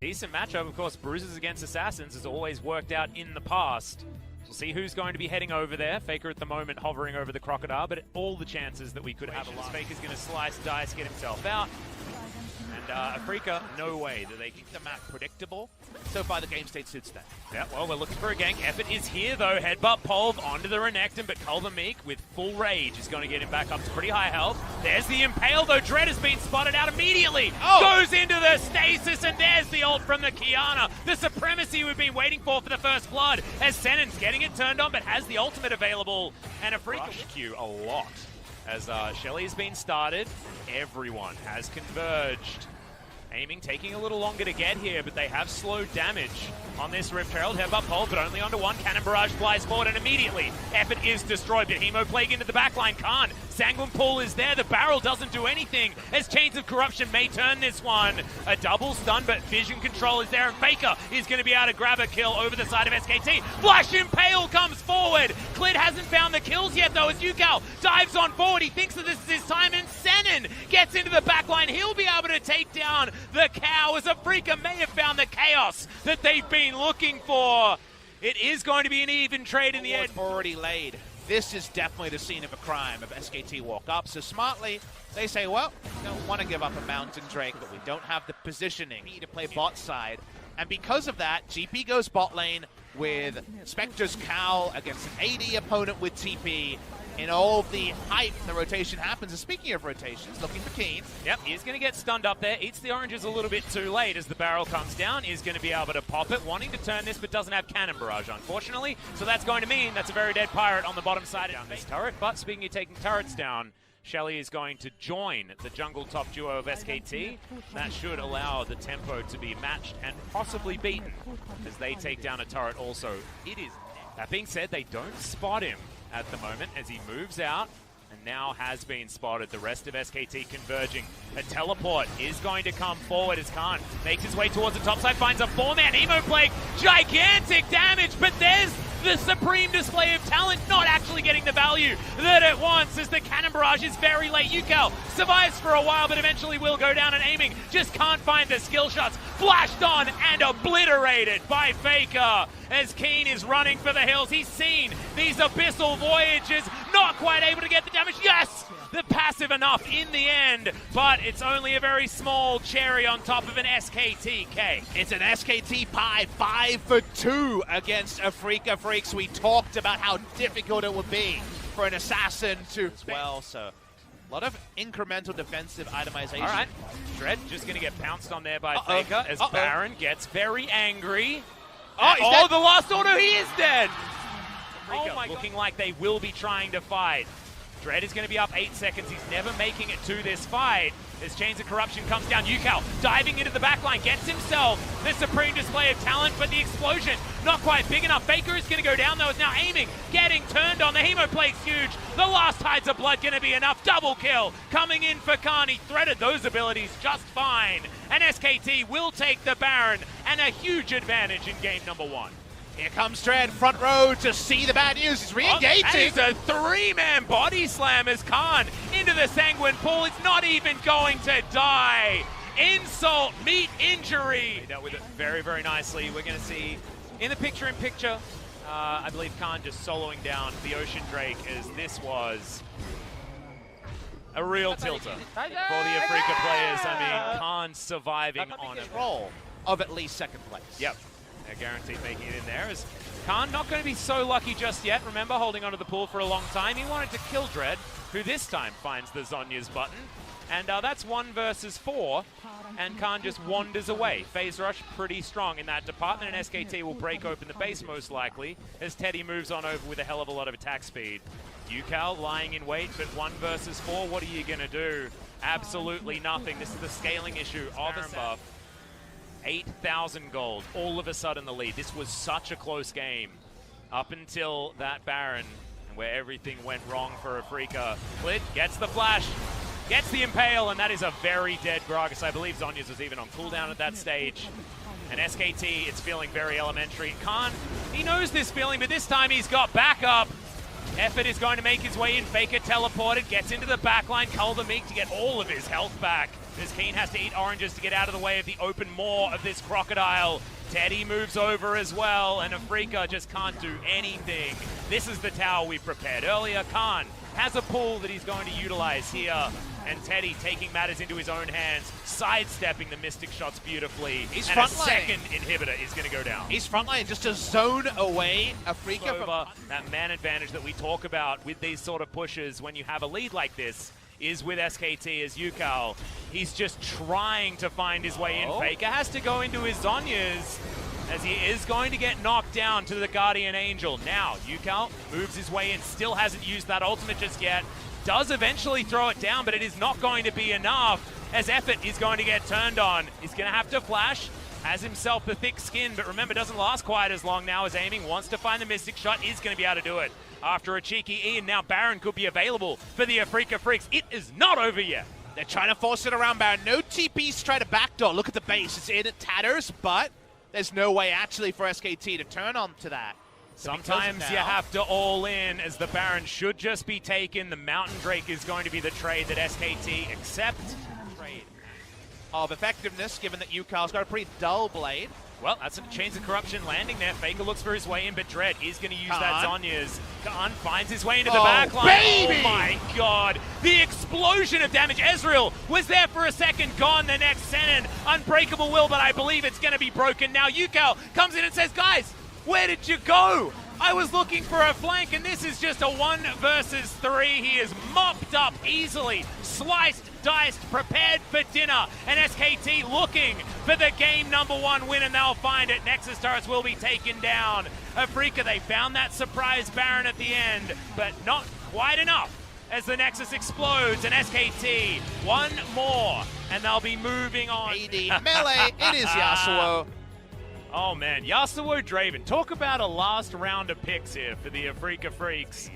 Decent matchup, of course. Bruises against Assassins has always worked out in the past. We'll see who's going to be heading over there. Faker at the moment hovering over the Crocodile, but all the chances that we could have a lot. Faker's going to slice, dice, get himself out. And Afreeca, no way that they keep the map predictable. So far, the game state suits that. Yeah, well, we're looking for a gank. Effort is here, though. Headbutt Polv onto the Renekton, but Kulvermeek with full rage is going to get him back up to pretty high health. There's the Impale, though. Dread has been spotted out immediately. Goes into the stasis, and there's the ult from the Kiana. The supremacy we've been waiting for the first blood, as Senon's getting it turned on, but has the ultimate available. And Afreeca queue a lot. As Shelly's been started, everyone has converged. Aiming, taking a little longer to get here, but they have slowed damage on this Rift Herald. Headbutt Polv, but only onto one. Cannon Barrage flies forward, and immediately Effort is destroyed. But Hemo Plague into the backline can't. Sanguine Pool is there. The barrel doesn't do anything, as Chains of Corruption may turn this one. A double stun, but Vision Control is there, and Faker is going to be able to grab a kill over the side of SKT. Flash Impale comes forward. Clid hasn't found the kills yet, though, as Yukal dives on forward. He thinks that this is his time, and Senon gets into the backline. He'll be able to take down the cow, as Afreeca may have found the chaos that they've been looking for. It is going to be an even trade in the end. Already laid. This is definitely the scene of a crime if SKT walk up. So smartly, they say, well, we don't want to give up a Mountain Drake, but we don't have the positioning to play bot side. And because of that, GP goes bot lane with Spectre's Cowl against an AD opponent with TP. In all of the hype, the rotation happens. And speaking of rotations, looking for Keen. Yep, he's going to get stunned up there. Eats the oranges a little bit too late as the barrel comes down. Is going to be able to pop it, wanting to turn this, but doesn't have Cannon Barrage, unfortunately. So that's going to mean that's a very dead pirate on the bottom side down this turret. But speaking of taking turrets down, Shelly is going to join the jungle top duo of SKT. That should allow the tempo to be matched and possibly beaten as they take down a turret also. It is. That being said, they don't spot him at the moment as he moves out and now has been spotted. The rest of SKT converging. A teleport is going to come forward as Khan makes his way towards the top side, finds a 4-man Emo Plague. Gigantic damage, but there's the supreme display of talent, not actually getting the value that it wants as the Cannon Barrage is very late. Yukal survives for a while, but eventually will go down, and Aiming just can't find the skill shots. Flashed on and obliterated by Faker as Keen is running for the hills. He's seen these abyssal voyages, not quite able to get the damage. Yes! The passive enough in the end, but it's only a very small cherry on top of an SKT cake. It's an SKT pie, 5 for 2 against Afreeca Freaks. We talked about how difficult it would be for an assassin to as well, so a lot of incremental defensive itemization. All right, Dread just going to get pounced on there by Faker as Baron gets very angry. Oh, the last auto, he is dead! Oh my looking God. Like they will be trying to fight. Dread is going to be up 8 seconds. He's never making it to this fight. As Chains of Corruption comes down, Yukal diving into the backline, gets himself the supreme display of talent, but the explosion not quite big enough. Faker is going to go down, though, is now Aiming, getting turned on. The Hemo Plague's huge. The last Tides of Blood going to be enough. Double kill coming in for Khan. He threaded those abilities just fine. And SKT will take the Baron and a huge advantage in game number 1. Here comes Dread, front row to see the bad news. He's re-engaging. That is a 3-man body slam as Khan into the Sanguine Pool. It's not even going to die. Insult, meet injury. They dealt with it very, very nicely. We're going to see in the picture-in-picture, I believe Khan just soloing down the Ocean Drake as this was a real tilter for the Afreeca players. I mean, Khan surviving on a roll of at least second place. Yep. They're guaranteed making it in there. As Khan not going to be so lucky just yet. Remember, holding onto the pool for a long time. He wanted to kill Dread, who this time finds the Zhonya's button. And that's 1 versus 4. And Khan just wanders away. Phase Rush pretty strong in that department. And SKT will break open the base most likely as Teddy moves on over with a hell of a lot of attack speed. Yukal lying in wait, but 1 versus 4. What are you going to do? Absolutely nothing. This is the scaling issue of Baron buff. 8,000 gold, all of a sudden the lead. This was such a close game up until that Baron, and where everything went wrong for Afreeca. Clid gets the flash, gets the Impale, and that is a very dead Gragas. I believe Zhonya's was even on cooldown at that stage. And SKT, it's feeling very elementary. Khan, he knows this feeling, but this time he's got backup. Effort is going to make his way in. Faker teleported, gets into the backline. Kulvermeek to get all of his health back. as Keen has to eat oranges to get out of the way of the open maw of this crocodile. Teddy moves over as well, and Afreeca just can't do anything. This is the tower we prepared earlier. Khan has a pull that he's going to utilize here, and Teddy taking matters into his own hands, sidestepping the Mystic shots beautifully. He's and a second inhibitor is going to go down. He's frontline just a zone away. Afreeca over that man advantage that we talk about with these sort of pushes when you have a lead like this is with SKT as Yukal. He's just trying to find his way in. Faker has to go into his Zhonya's as he is going to get knocked down to the Guardian Angel. Now, Yukal moves his way in, still hasn't used that ultimate just yet. Does eventually throw it down, but it is not going to be enough as effort is going to get turned on. He's going to have to flash, has himself the thick skin, but remember, doesn't last quite as long now as aiming. Wants to find the Mystic shot, is going to be able to do it. After a cheeky E, and now Baron could be available for the Afreeca Freaks. It is not over yet. They're trying to force it around Baron. No TPs to try to backdoor. Look at the base. It's in, it tatters, but there's no way actually for SKT to turn on to that. Sometimes you have to all in, as the Baron should just be taken. The Mountain Drake is going to be the trade that SKT accept. Trade of effectiveness, given that Yukal's got a pretty dull blade. Well, that's a Chains of Corruption landing there. Faker looks for his way in, but Dread is going to use that Zhonya's. Khan finds his way into the backline. Baby! Oh my god! The explosion of damage. Ezreal was there for a second, gone the next second. Unbreakable will, but I believe it's going to be broken now. Yukal comes in and says, guys, where did you go? I was looking for a flank, and this is just a 1 versus 3. He is mopped up easily, sliced, diced, prepared for dinner. And SKT looking for the game #1 win, and they'll find it. Nexus turrets will be taken down. Afreeca, they found that surprise Baron at the end, but not quite enough as the Nexus explodes, and SKT, one more, and they'll be moving on. AD melee, it is Yasuo. Oh man, Yasuo Draven. Talk about a last round of picks here for the Afreeca Freaks.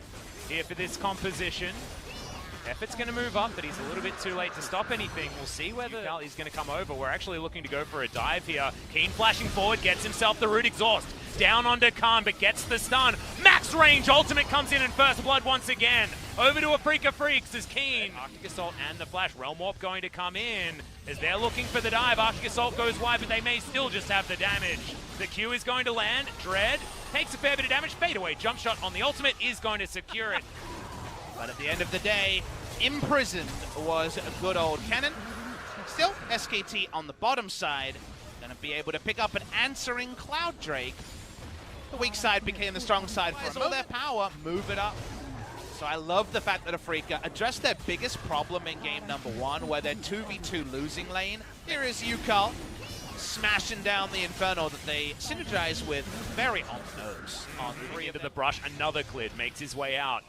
Here for this composition. Effort's going to move up, but he's a little bit too late to stop anything. We'll see whether he's going to come over. We're actually looking to go for a dive here. Keen flashing forward, gets himself the root exhaust. Down onto Khan, but gets the stun. Max range ultimate comes in first blood once again. Over to Afreeca Freaks as Keen. Arctic Assault and the flash. Realm Warp going to come in as they're looking for the dive. Arctic Assault goes wide, but they may still just have the damage. The Q is going to land. Dread takes a fair bit of damage. Fade away jump shot on the ultimate is going to secure it. But at the end of the day, imprisoned was a good old cannon. Still, SKT on the bottom side, going to be able to pick up an answering Cloud Drake. The weak side became the strong side for all their power, move it up. So I love the fact that Afreeca addressed their biggest problem in game #1, where they're 2v2 losing lane. Here is Yukal smashing down the Inferno that they synergize with very on nose. On 3 into the brush, another Clid makes his way out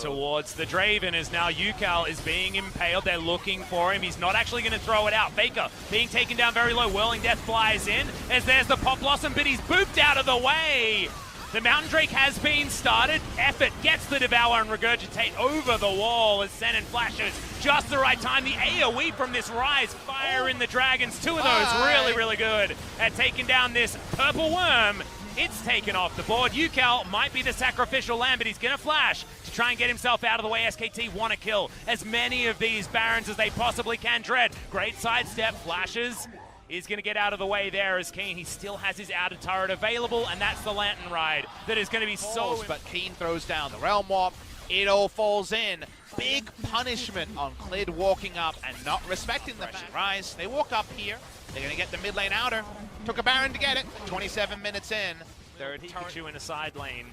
towards the Draven as now Yukal is being impaled. They're looking for him. He's not actually going to throw it out. Faker being taken down very low. Whirling Death flies in as there's the Pop Blossom, but he's booped out of the way. The Mountain Drake has been started. Effort gets the Devour and Regurgitate over the wall as Senin flashes just the right time. The AoE from this Rise, Fire in the Dragons. 2 of those really, really good at taking down this Purple Worm. It's taken off the board. Yukal might be the sacrificial lamb, but he's going to flash to try and get himself out of the way. SKT want to kill as many of these Barons as they possibly can. Dread, great sidestep, flashes. Is going to get out of the way there as Keen. He still has his outer turret available, and that's the Lantern Ride that is going to be so... But Keen throws down the Realm Warp. It all falls in. Big punishment on Clid walking up and not respecting the Rise. They walk up here. They're going to get the mid lane outer. Took a Baron to get it. 27 minutes in. Third Pikachu in a side lane.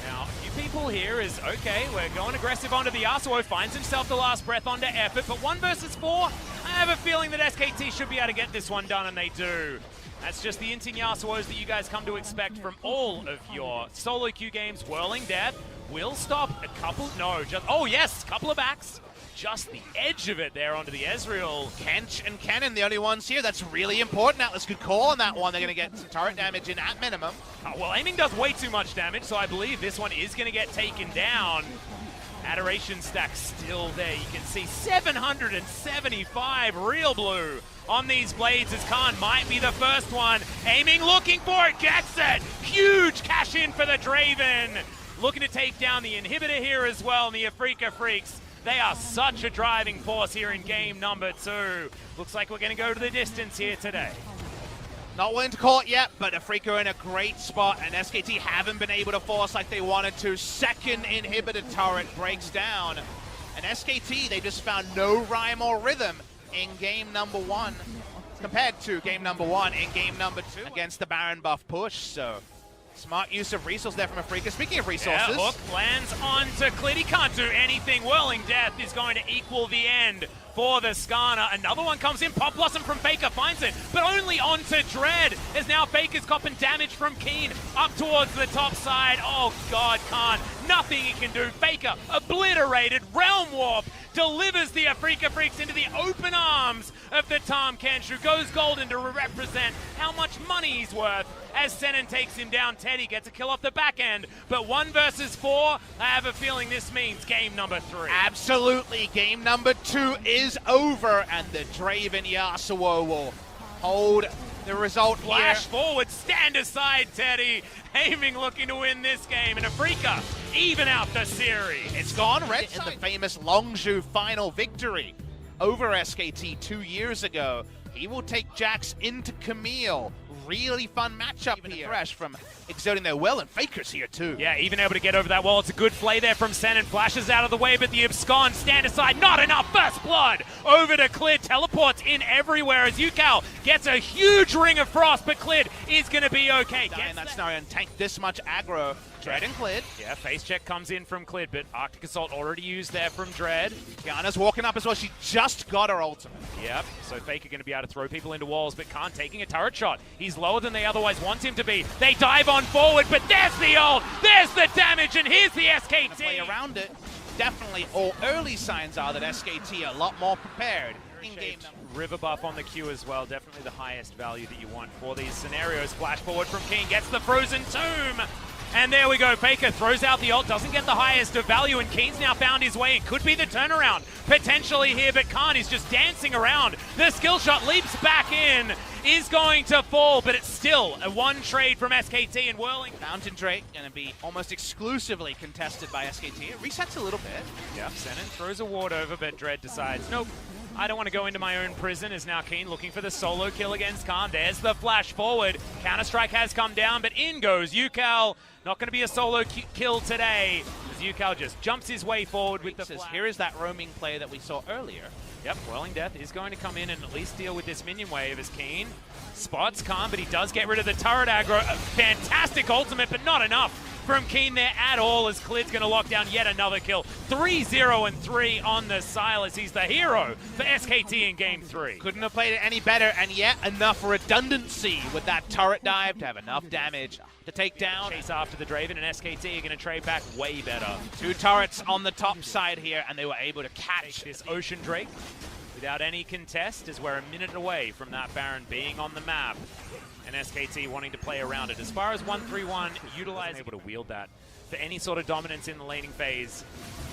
Now, you people here is, okay, we're going aggressive onto the Yasuo, finds himself the last breath onto effort, but 1 versus 4, I have a feeling that SKT should be able to get this one done, and they do. That's just the inting Yasuos that you guys come to expect from all of your solo queue games. Whirling Death will stop a couple, no, just, oh yes, couple of backs. Just the edge of it there onto the Ezreal. Kench and Cannon, the only ones here. That's really important. Atlas, good call on that one. They're going to get some turret damage in at minimum. Well, aiming does way too much damage, so I believe this one is going to get taken down. Adoration stack still there. You can see 775 real blue on these blades as Khan might be the first one. Aiming, looking for it, gets it. Huge cash in for the Draven. Looking to take down the inhibitor here as well, and the Afreeca Freaks. They are such a driving force here in game number 2. Looks like we're going to go to the distance here today. Not willing to call it yet, but Afreeca are in a great spot, and SKT haven't been able to force like they wanted to. Second inhibitor turret breaks down, and SKT, they just found no rhyme or rhythm in game number 1 compared to game number 1 in game number 2 against the Baron buff push. So smart use of resources there from Afreeca. Speaking of resources, yeah, Hook lands onto Clid. He can't do anything. Whirling Death is going to equal the end for the Skarner. Another one comes in. Pop Blossom from Faker finds it, but only onto Dread, as now Faker's copping damage from Keen up towards the top side. Oh God, Khan, nothing he can do. Faker obliterated. Realm Warp delivers the Afreeca Freaks into the open arms of the Tom Kench, who goes golden to represent how much money he's worth. As Senin takes him down, Teddy gets a kill off the back end, but 1 versus 4, I have a feeling this means game number 3. Absolutely, game number 2 is over, and the Draven Yasuo will hold the result here. Flash forward, stand aside, Teddy. Aiming, looking to win this game, and Afreeca even out the series. It's gone red in the famous Longzhou final victory over SKT 2 years ago. He will take Jax into Camille. Really fun matchup here. Fresh from exerting their will, and Faker's here too. Yeah, even able to get over that wall. It's a good play there from Senin. Flashes out of the way, but the abscond, stand aside, not enough. First blood over to Clid. Teleports in everywhere as Yukal gets a huge ring of frost, but Clid is going to be okay. And that scenario and tank this much aggro. Dread and Clid. Yeah, face check comes in from Clid, but Arctic Assault already used there from Dread. Kiana's walking up as well. She just got her ultimate. Yep, so Faker going to be able to throw people into walls, but Khan taking a turret shot. He's lower than they otherwise want him to be. They dive on forward, but there's the ult, there's the damage, and here's the SKT. Play around it. Definitely all early signs are that SKT are a lot more prepared. In-game river buff on the Q as well, definitely the highest value that you want for these scenarios. Flash forward from King, gets the frozen tomb. And there we go, Faker throws out the ult, doesn't get the highest of value, and Keen's now found his way. It could be the turnaround potentially here, but Khan is just dancing around. The skill shot leaps back in, is going to fall, but it's still a 1 trade from SKT, and Whirling. Fountain Drake going to be almost exclusively contested by SKT. It resets a little bit. Yeah, Senin throws a ward over, but Dread decides, nope, I don't want to go into my own prison. Is now Keen looking for the solo kill against Khan. There's the flash forward. Counter-Strike has come down, but in goes Yukal. Not going to be a solo kill today, as Yukal just jumps his way forward with the flash. Here is that roaming play that we saw earlier. Yep, Whirling Death is going to come in and at least deal with this minion wave as Keen spots Khan, but he does get rid of the turret aggro. A fantastic ultimate, but not enough from Keen there at all, as Clid's going to lock down yet another kill. 3-0-3 on the Silas. He's the hero for SKT in Game 3. Couldn't have played it any better, and yet enough redundancy with that turret dive to have enough damage to take down. Chase after the Draven, and SKT are going to trade back way better. 2 turrets on the top side here, and they were able to catch this Ocean Drake without any contest, as we're a minute away from that Baron being on the map. And SKT wanting to play around it. As far as 1-3-1, utilizing able to wield that for any sort of dominance in the laning phase.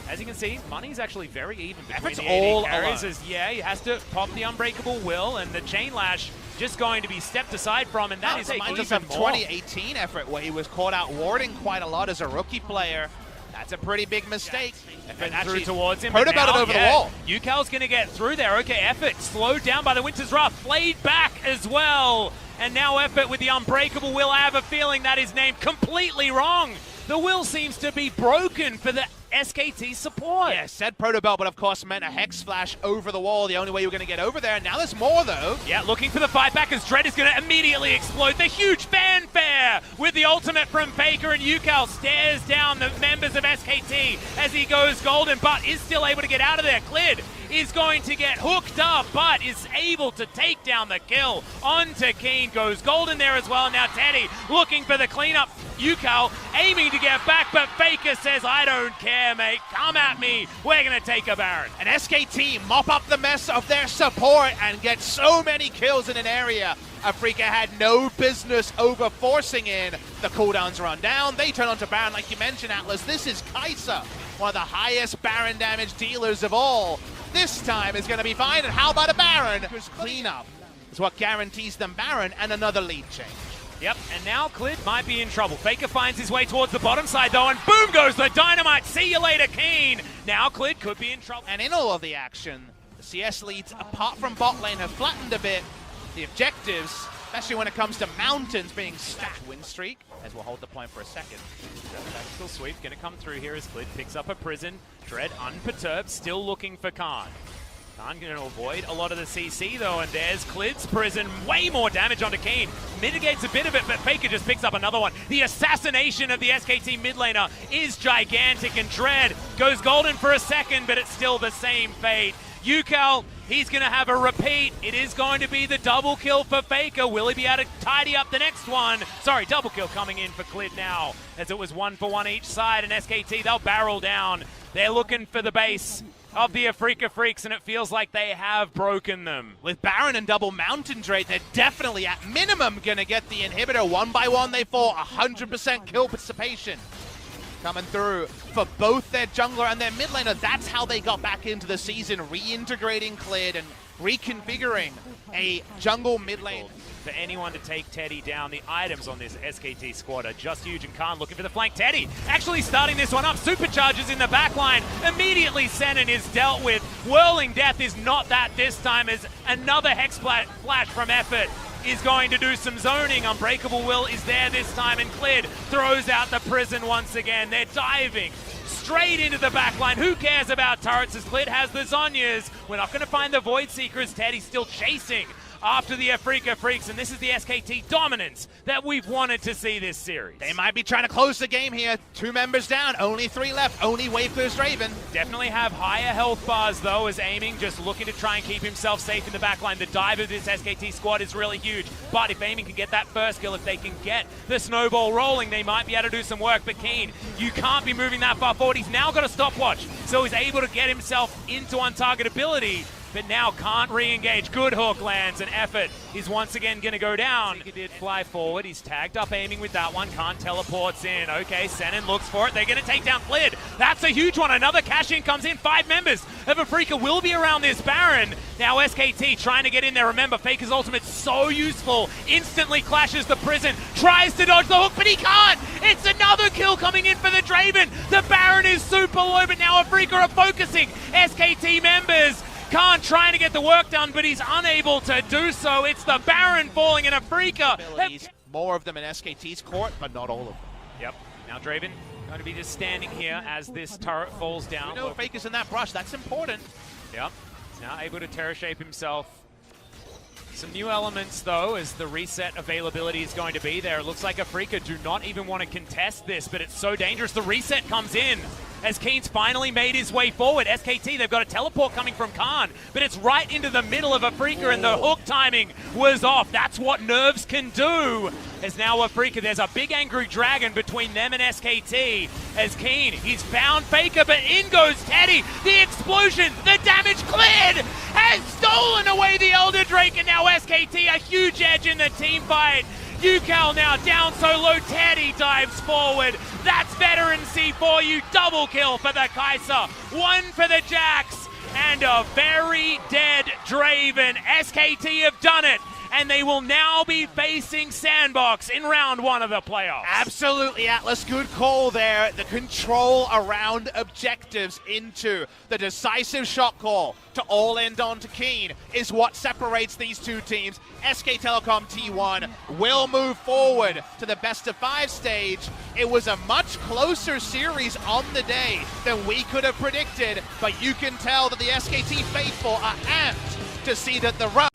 As you can see, money's actually very even between the AD carries. As, yeah, he has to pop the Unbreakable Will, and the Chain Lash just going to be stepped aside from, and that is a even more 2018 effort where he was caught out warding quite a lot as a rookie player. That's a pretty big mistake. And through towards him. Heard about it over the wall. Yukal's going to get through there. Okay, Effort slowed down by the Winter's Wrath. Flayed back as well. And now Effort with the Unbreakable Will. I have a feeling that is named completely wrong. The will seems to be broken for the SKT support. Yeah, said Protobelt, but of course meant a Hex Flash over the wall. The only way you were going to get over there. Now there's more, though. Yeah, looking for the fight back as Dread is going to immediately explode. The huge fanfare with the ultimate from Faker, and Yukal stares down the members of SKT as he goes golden, but is still able to get out of there. Clid is going to get hooked up, but is able to take down the kill onto Keen. Goes golden there as well. Now Teddy looking for the cleanup. Yukal aiming to get back, but Faker says, I don't care, mate. Come at me. We're going to take a Baron. And SKT mop up the mess of their support and get so many kills in an area Afreeca had no business over forcing in. The cooldowns run down. They turn onto Baron, like you mentioned, Atlas. This is Kai'Sa, one of the highest Baron damage dealers of all. This time is going to be fine. And how about a Baron? Cleanup is what guarantees them Baron and another lead change. Yep, and now Clid might be in trouble. Faker finds his way towards the bottom side though, and boom goes the dynamite. See you later, Keen. Now Clid could be in trouble. And in all of the action, the CS leads, apart from bot lane, have flattened a bit. The objectives, especially when it comes to mountains being stacked. Win streak, as we'll hold the point for a second. Tactical sweep gonna come through here as Clid picks up a prison. Dread unperturbed, still looking for Khan. Khan going to avoid a lot of the CC though, and there's Clid's prison. Way more damage onto Keen. Mitigates a bit of it, but Faker just picks up another one. The assassination of the SKT mid laner is gigantic, and Dread goes golden for a second, but it's still the same fate. Ucal, he's going to have a repeat. It is going to be the double kill for Faker. Will he be able to tidy up the next one? Sorry, double kill coming in for Clid now, as it was 1 for 1 each side, and SKT, they'll barrel down. They're looking for the base of the Afreeca Freaks, and it feels like they have broken them. With Baron and double Mountain Drake, they're definitely at minimum going to get the inhibitor. One by one they fall, 100% kill participation coming through for both their jungler and their mid laner. That's how they got back into the season, reintegrating Clid and reconfiguring a jungle mid lane. For anyone to take Teddy down, the items on this SKT squad are just huge, and Khan looking for the flank. Teddy actually starting this one up. Supercharges in the back line. Immediately Senin is dealt with. Whirling Death is not that this time, as another Hex Flash from Effort is going to do some zoning. Unbreakable Will is there this time, and Clid throws out the prison once again. They're diving straight into the back line. Who cares about turrets as Clid has the Zonyas? We're not going to find the Void Seekers. Teddy's still chasing after the Afreeca Freaks, and this is the SKT dominance that we've wanted to see this series. They might be trying to close the game here. 2 members down, only 3 left, only Wave Clear's Draven. Definitely have higher health bars though, as Aiming just looking to try and keep himself safe in the backline. The dive of this SKT squad is really huge, but if Aiming can get that first kill, if they can get the snowball rolling, they might be able to do some work. But Keen, you can't be moving that far forward. He's now got a stopwatch, so he's able to get himself into untargetability, but now can't re-engage. Good hook lands, and Effort is once again going to go down. He did fly forward. He's tagged up Aiming with that one. Khan teleports in. Okay, Senin looks for it. They're going to take down Clid. That's a huge one. Another cash-in comes in. 5 members of Afreeca will be around this Baron. Now SKT trying to get in there. Remember, Faker's ultimate so useful. Instantly clashes the prison. Tries to dodge the hook, but he can't. It's another kill coming in for the Draven. The Baron is super low, but now Afreeca are focusing. SKT members, Khan trying to get the work done, but he's unable to do so. It's the Baron falling in Afreeca. More of them in SKT's court, but not all of them. Yep. Now Draven going to be just standing here as this turret falls down. We know Faker's in that brush. That's important. Yep. He's now able to Terra shape himself. Some new elements, though, as the reset availability is going to be there. It looks like Afreeca do not even want to contest this, but it's so dangerous. The reset comes in as Keen's finally made his way forward. SKT, they've got a teleport coming from Khan, but it's right into the middle of Afreeca, and the hook timing was off. That's what nerves can do. As now Afreeca, there's a big angry dragon between them and SKT. As Keen, he's found Faker, but in goes Teddy. The explosion, the damage. Clid has stolen away the Elder Drake, and now SKT a huge edge in the team fight. Ucal now down so low. Teddy dives forward. That's veteran C for you. Double kill for the Kaiser. 1 for the Jax. And a very dead Draven. SKT have done it, and they will now be facing Sandbox in round 1 of the playoffs. Absolutely, Atlas. Good call there. The control around objectives into the decisive shot call to all end on to Keen is what separates these two teams. SK Telecom T1 will move forward to the best of 5 stage. It was a much closer series on the day than we could have predicted, but you can tell that the SKT faithful are amped to see that the run